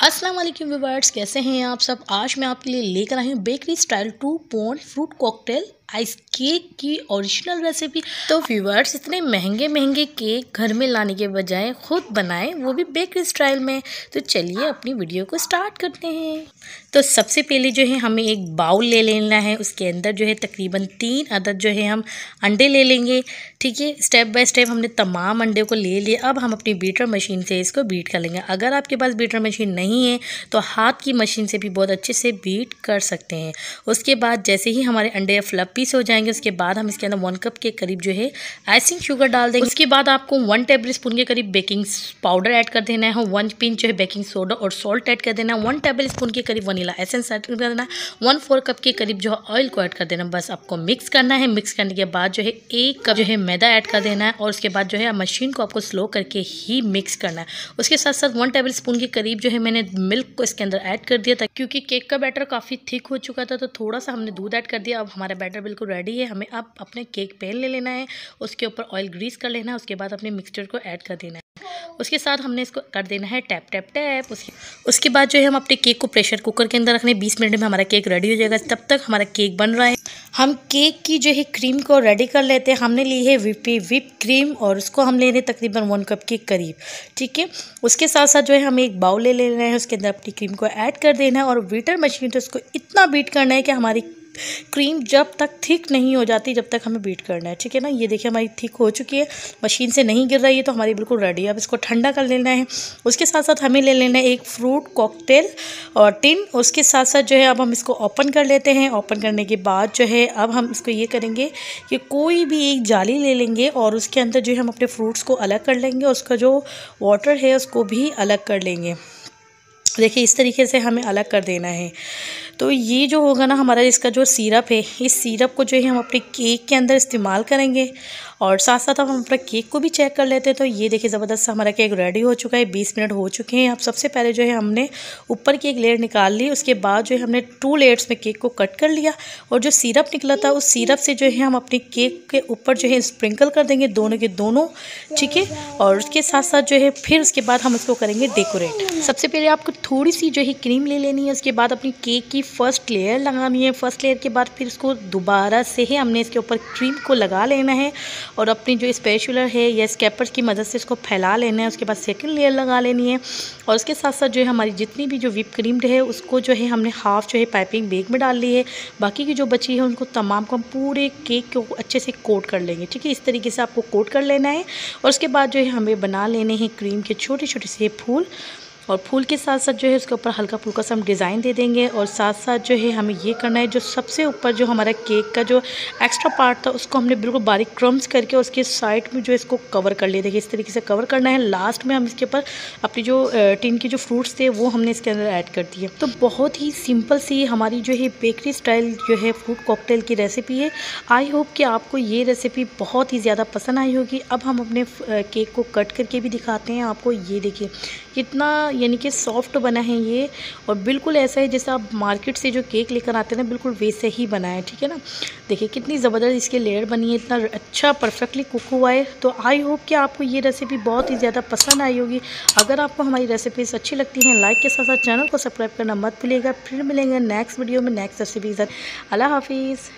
अस्सलाम वालेकुम व्यूअर्स, कैसे हैं आप सब। आज मैं आपके लिए लेकर आई हूँ bakery style 2 point fruit cocktail ice cake की ओरिजिनल रेसिपी। तो व्यूअर्स, इतने महंगे महंगे केक घर में लाने के बजाय खुद बनाएं, वो भी बेकरी स्टाइल में। तो चलिए अपनी वीडियो को स्टार्ट करते हैं। तो सबसे पहले जो है हमें एक बाउल ले लेना है। उसके अंदर जो है तकरीबन 3 अदद जो है हम अंडे ले लेंगे। ठीक है, स्टेप बाय स्टेप हमने तमाम अंडे को ले लिए। अब हम अपनी बीटर मशीन से इसको बीट कर लेंगे। अगर आपके पास बीटर मशीन नहीं है तो हाथ की मशीन से भी बहुत अच्छे से बीट कर सकते हैं। उसके बाद जैसे ही हमारे अंडे फ्लफी हो जाएंगे, उसके बाद हम इसके अंदर 1 कप के करीब जो है आइसिंग शुगर डाल देंगे। उसके बाद आपको 1 टेबल स्पून के करीब बेकिंग पाउडर ऐड कर देना है, 1 पिंच जो है बेकिंग सोडा और सॉल्ट ऐड कर देना है, 1 टेबल स्पून के करीब वनीला एसेंस ऐड कर देना, 1/4 कप के करीब जो है ऑयल को ऐड कर देना। बस आपको मिक्स करना है। मिक्स करने के बाद जो है 1 कप जो है मैदा ऐड कर देना है और उसके बाद जो है मशीन को आपको स्लो करके ही मिक्स करना है। उसके साथ साथ 1 टेबल स्पून के करीब जो है मैंने मिल्क को इसके अंदर ऐड कर दिया था, क्योंकि केक का बैटर काफ़ी थिक हो चुका था, तो थोड़ा सा हमने दूध ऐड कर दिया। अब हमारा बैटर बिल्कुल रेडी है। हमें अब अपने केक पैन ले लेना है, उसके ऊपर ऑयल ग्रीस कर लेना है, उसके बाद अपने मिक्सचर को ऐड कर देना है। उसके साथ हमने इसको कर देना है टैप टैप टैप। उसके बाद जो है हम अपने केक को प्रेशर कुकर के अंदर रखने 20 मिनट में हमारा केक रेडी हो जाएगा। तब तक हमारा केक बन रहा है। हम केक की जो है क्रीम को रेडी कर लेते हैं। हमने ली है विप क्रीम और उसको हम ले रहे हैं तकरीबन 1 कप के करीब। ठीक है, उसके साथ साथ जो है हमें एक बाउल ले लेना है, उसके अंदर अपनी क्रीम को ऐड कर देना है और बीटर मशीन से उसको इतना बीट करना है कि हमारी क्रीम जब तक थिक नहीं हो जाती जब तक हमें बीट करना है। ठीक है ना, ये देखिए हमारी थिक हो चुकी है, मशीन से नहीं गिर रही है, तो हमारी बिल्कुल रेडी है। अब इसको ठंडा कर लेना है। उसके साथ साथ हमें ले लेना है एक फ्रूट कॉकटेल और टिन। उसके साथ साथ जो है अब हम इसको ओपन कर लेते हैं। ओपन करने के बाद जो है अब हम इसको ये करेंगे कि कोई भी एक जाली ले लेंगे और उसके अंदर जो है हम अपने फ्रूट्स को अलग कर लेंगे, उसका जो वाटर है उसको भी अलग कर लेंगे। देखिए इस तरीके से हमें अलग कर देना है। तो ये जो होगा ना हमारा इसका जो सिरप है, इस सिरप को जो है हम अपने केक के अंदर इस्तेमाल करेंगे और साथ साथ अब हम अपना केक को भी चेक कर लेते हैं। तो ये देखिए ज़बरदस्त हमारा केक रेडी हो चुका है। 20 मिनट हो चुके हैं। अब सबसे पहले जो है हमने ऊपर की एक लेयर निकाल ली। उसके बाद जो है हमने 2 लेयर्स में केक को कट कर लिया और जो सिरप निकला था उस सिरप से जो है हम अपने केक के ऊपर जो है स्प्रिंकल कर देंगे, दोनों के दोनों। ठीक है, और उसके साथ साथ जो है फिर उसके बाद हम इसको करेंगे डेकोरेट। सबसे पहले आपको थोड़ी सी जो है क्रीम ले लेनी है। उसके बाद अपनी केक की फर्स्ट लेयर लगानी है। फर्स्ट लेयर के बाद फिर इसको दोबारा से ही हमने इसके ऊपर क्रीम को लगा लेना है और अपनी जो स्पैचुलर है या स्कैपर्स की मदद से इसको फैला लेना है। उसके बाद सेकंड लेयर लगा लेनी है और उसके साथ साथ जो है हमारी जितनी भी जो व्हिप क्रीम है उसको जो है हमने हाफ़ जो है पाइपिंग बैग में डाल ली है। बाकी की जो बची है उनको तमाम को हम पूरे केक को अच्छे से कोट कर लेंगे। ठीक है, इस तरीके से आपको कोट कर लेना है और उसके बाद जो है हमें बना लेने हैं क्रीम के छोटे छोटे से फूल और फूल के साथ साथ जो है उसके ऊपर हल्का फुल्का सा हम डिज़ाइन दे देंगे। और साथ साथ जो है हमें ये करना है, जो सबसे ऊपर जो हमारा केक का जो एक्स्ट्रा पार्ट था उसको हमने बिल्कुल बारीक क्रम्स करके उसके साइड में जो इसको कवर कर लिया। देखिए इस तरीके से कवर करना है। लास्ट में हम इसके ऊपर अपनी जो टिन के जो फ्रूट्स थे वो हमने इसके अंदर ऐड कर दिए। तो बहुत ही सिंपल सी हमारी जो है बेकरी स्टाइल जो है फ्रूट कॉकटेल की रेसिपी है। आई होप कि आपको ये रेसिपी बहुत ही ज़्यादा पसंद आई होगी। अब हम अपने केक को कट करके भी दिखाते हैं आपको। ये देखिए कितना यानी कि सॉफ्ट बना है ये, और बिल्कुल ऐसा है जैसे आप मार्केट से जो केक लेकर आते हैं ना, बिल्कुल वैसे ही बना है। ठीक है ना, देखिए कितनी ज़बरदस्त इसके लेयर बनी है, इतना अच्छा परफेक्टली कुक हुआ है। तो आई होप कि आपको ये रेसिपी बहुत ही ज़्यादा पसंद आई होगी। अगर आपको हमारी रेसिपीज़ अच्छी लगती हैं, लाइक के साथ साथ चैनल को सब्सक्राइब करना मत भूलिएगा। फिर मिलेंगे नेक्स्ट वीडियो में नेक्स्ट रेसिपी के साथ। अल्लाह हाफिज़।